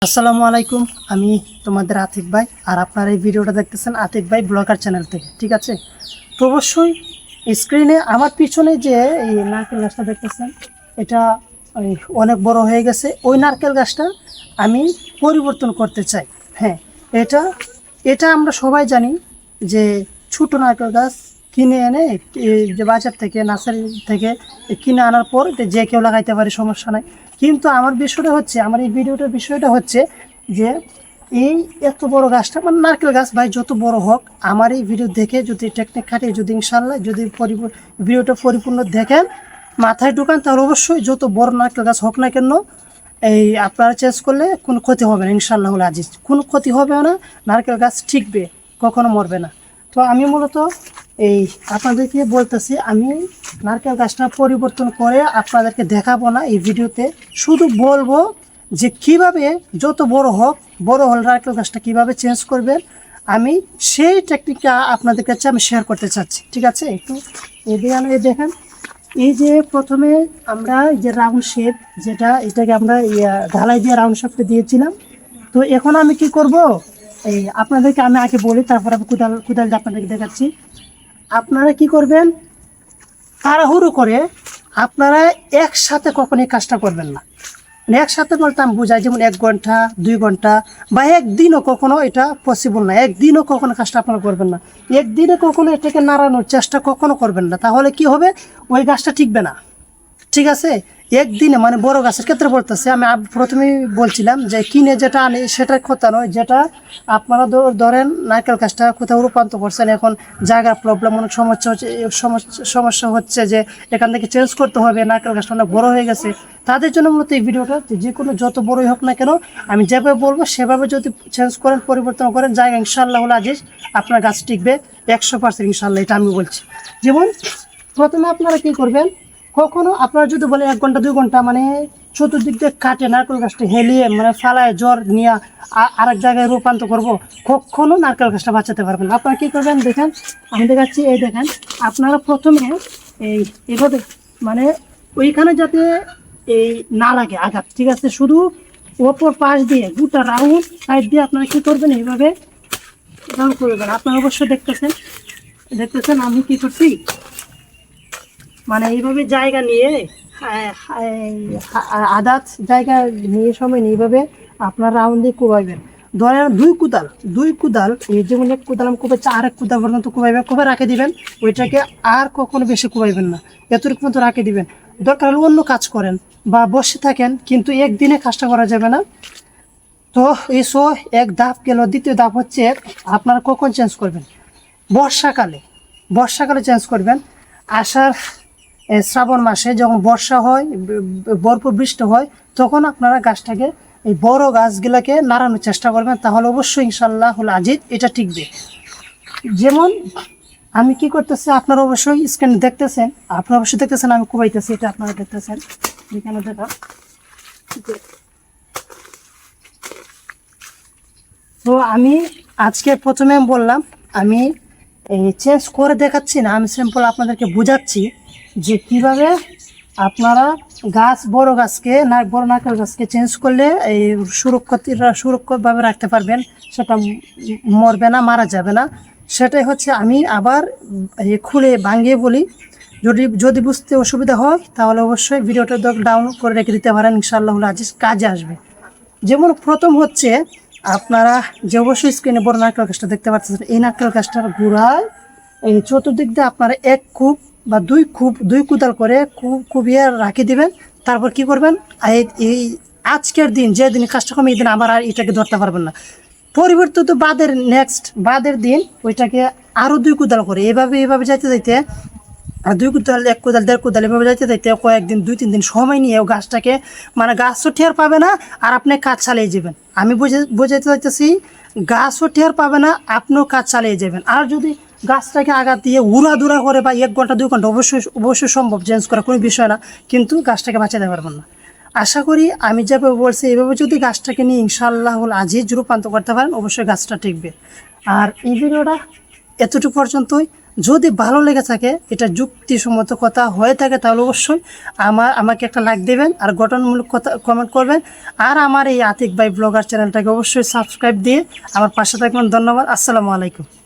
আসসালামু আলাইকুম। আমি তোমাদের আতিক ভাই, আর আপনারা এই ভিডিওটা দেখতেছেন আতিক ভাই ব্লগার চ্যানেল থেকে। ঠিক আছে, তো অবশ্যই স্ক্রিনে আমার পিছনে যে এই নারকেল গাছটা দেখতেছেন, এটা ওই অনেক বড় হয়ে গেছে। ওই নারকেল গাছটা আমি পরিবর্তন করতে চাই। হ্যাঁ, এটা এটা আমরা সবাই জানি যে ছোটো নারকেল গাছ কিনে এনে এই যে বাজার থেকে নার্সারি থেকে কিনে আনার পর যে কেউ লাগাইতে পারে, সমস্যা নাই। কিন্তু আমার বিষয়টা হচ্ছে, আমার এই ভিডিওটার বিষয়টা হচ্ছে যে এই এত বড় গাছটা মানে নারকেল গাছ ভাই যত বড় হোক, আমার এই ভিডিও দেখে যদি টেকনিক খাটিয়ে যদি ইনশাল্লাহ যদি ভিডিওটা পরিপূর্ণ দেখেন, মাথায় ঢুকান, তাহলে অবশ্যই যত বড় নারকেল গাছ হোক না কেন এই আপনারা চেঞ্জ করলে কোনো ক্ষতি হবে না। ইনশাল্লাহ আজিজ কোনো ক্ষতি হবে না, নারকেল গাছ ঠিকবে, কখনো মরবে না। তো আমি মূলত এই আপনাদেরকে বলতেছি, আমি নারকেল গাছটা পরিবর্তন করে আপনাদেরকে দেখাবো না এই ভিডিওতে, শুধু বলবো যে কিভাবে যত বড় হোক, বড় হল নারকেল গাছটা কিভাবে চেঞ্জ করবেন, আমি সেই টেকনিকটা আপনাদের কাছে আমি শেয়ার করতে চাচ্ছি। ঠিক আছে, একটু এই দেখেন, এই যে প্রথমে আমরা এই যে রাউন্ড শেপ, যেটা এটাকে আমরা ঢালাই দিয়ে রাউন্ড শেপটা দিয়েছিলাম। তো এখন আমি কি করব, এই আপনাদেরকে আমি আগে বলি, তারপর আমি কোদাল দিয়ে আপনাদেরকে দেখাচ্ছি। আপনারা কি করবেন, তাড়াহুড়ো করে আপনারা একসাথে কখনো এই কাজটা করবেন না। মানে একসাথে বলতে আমি বোঝাই, যেমন 1 ঘন্টা 2 ঘন্টা বা একদিনও কখনো এটা পসিবল না। একদিনও কখনো কাজটা আপনারা করবেন না, একদিনে কখনো এটাকে নাড়ানোর চেষ্টা কখনো করবেন না, তাহলে কি হবে, ওই গাছটা টিকবে না। ঠিক আছে, একদিনে মানে বড় গাছের ক্ষেত্রে বলতেছে, আমি প্রথমেই বলছিলাম যে কিনে যেটা আনে সেটার কথা নয়, যেটা আপনারা ধরেন নারকেল গাছটা কোথাও রূপান্তর করছেন, এখন জায়গার প্রবলেম, অনেক সমস্যা হচ্ছে, সমস্যা হচ্ছে যে এখান থেকে চেঞ্জ করতে হবে, নারকেল গাছটা অনেক বড় হয়ে গেছে, তাদের জন্য মূলত এই ভিডিওটা। যে কোনো যত বড়ই হোক না কেন, আমি যেভাবে বলবো সেভাবে যদি চেঞ্জ করেন, পরিবর্তন করেন, জায়গা ইনশাআল্লাহ আজিজ আপনার গাছ টিকবে 100% ইনশাআল্লাহ, এটা আমি বলছি। যেমন প্রথমে আপনারা কি করবেন, কখনো আপনারা যদি বলে 1 ঘন্টা 2 ঘন্টা মানে চতুর্দিক দিয়ে কাটে নারকেল গাছটা হেলিয়ে মানে ফালায় জ্বর নিয়ে আরেক জায়গায় রূপান্তর করবো, কখনো নারকেল গাছটা বাঁচাতে পারবেন না। আপনারা কী করবেন দেখেন, আমি দেখাচ্ছি, এই দেখেন, আপনারা প্রথমে এইভাবে মানে ওইখানে যাতে এই না লাগে আঘাত, ঠিক আছে, শুধু ওপর পাশ দিয়ে গোটা রাউন্ড সাইড দিয়ে আপনারা কী করবেন, এইভাবে রাউন্ড করবেন। আপনারা অবশ্যই দেখতেছেন আমি কী করছি, মানে এইভাবে জায়গা নিয়ে আদাত জায়গা নিয়ে সময় নিয়ে এইভাবে আপনার রাউন্ড দিয়ে কোবাইবেন। ধরেন দুই কুদাল এই যেমন 1 কুদাল আমি কোবাইছি, আর 1 কুদাল পর্যন্ত কোবাইবেন, কোবাই রাখে দিবেন। ওইটাকে আর কখনো বেশি কোবাইবেন না, এতটুকু মতো রাখে দিবেন। দরকার হলে অন্য কাজ করেন বা বসে থাকেন, কিন্তু একদিনে কাজটা করা যাবে না। তো এসো এক ধাপ গেল, দ্বিতীয় ধাপ হচ্ছে আপনারা কখন চেঞ্জ করবেন, বর্ষাকালে চেঞ্জ করবেন। আষাঢ় শ্রাবণ মাসে যখন বর্ষা হয়, ভরপুর বৃষ্টি হয়, তখন আপনারা গাছটাকে এই বড় গাছগুলোকে নাড়ানোর চেষ্টা করবেন, তাহলে অবশ্যই ইনশাল্লাহ আজিজ এটা টিকবে। যেমন আমি কি করতেছি, আপনারা অবশ্যই স্ক্রিনে দেখতেছেন, আমি কুবাইতেছি, এটা আপনারা দেখতেছেন, এখানে দেখা। তো আমি আজকে প্রথমে বললাম, আমি এই চেঞ্জ করে দেখাচ্ছি না, আমি সিম্পল আপনাদেরকে বোঝাচ্ছি যে কিভাবে আপনারা বড় গাছকে বড় নারকেল গাছকে চেঞ্জ করলে এই সুরক্ষিতভাবে রাখতে পারবেন, সেটা মরবে না, মারা যাবে না। সেটাই হচ্ছে আমি আবার খুলে ভাঙিয়ে বলি। যদি বুঝতে অসুবিধা হয় তাহলে অবশ্যই ভিডিওটা ডাউনলোড করে রেখে দিতে পারেন, ইনশাআল্লাহ আজিজ কাজে আসবে। যেমন প্রথম হচ্ছে, আপনারা যে অবশ্যই স্ক্রিনে বড় নারকেল গাছটা দেখতে পাচ্ছেন, এই নারকেল গাছটার গোড়ায় এই চতুর্দিক দিয়ে আপনারা 1 কূপ বা 2 কুদাল করে কুবিয়ে রাখে দিবেন। তারপর কি করবেন, এই আজকের দিন যে দিন কাজটা কমে, এই দিন আবার আর এটাকে ধরতে পারবেন না। পরিবর্তিত বাদের দিন ওইটাকে আরও 2 কুদাল করে এভাবে যাইতে আর 2 কুদাল 1 কুদাল 1.5 কুদাল এভাবে যাইতে কয়েকদিন 2-3 দিন সময় নিয়ে গাছটাকে মানে গাছও টের পাবে না, আর আপনি কাজ চালিয়ে যাবেন। আমি বোঝাইতে চাইতেছি, গাছও টের পাবে না, আপনিও কাজ চালিয়ে যাবেন। আর যদি গাছটাকে আঘাত দিয়ে উড়াধুরা করে বা 1 ঘন্টা 2 ঘন্টা অবশ্যই সম্ভব চেঞ্জ করা, কোনো বিষয় না, কিন্তু গাছটাকে বাঁচাতে পারবেন না। আশা করি আমি যেভাবে বলছি এইভাবে যদি গাছটাকে নিয়ে ইনশাআল্লাহ আজিজ রূপান্তর করতে পারেন, অবশ্যই গাছটা টিকবে। আর এই ভিডিওটা এতটুকু পর্যন্তই। যদি ভালো লেগে থাকে, এটা যুক্তিসম্মত কথা হয়ে থাকে, তাহলে অবশ্যই আমাকে একটা লাইক দেবেন আর গঠনমূলক কথা কমেন্ট করবেন। আর আমার এই আতিক ভাই ব্লগার চ্যানেলটাকে অবশ্যই সাবস্ক্রাইব দিয়ে আমার পাশে থাকবেন। ধন্যবাদ। আসসালামু আলাইকুম।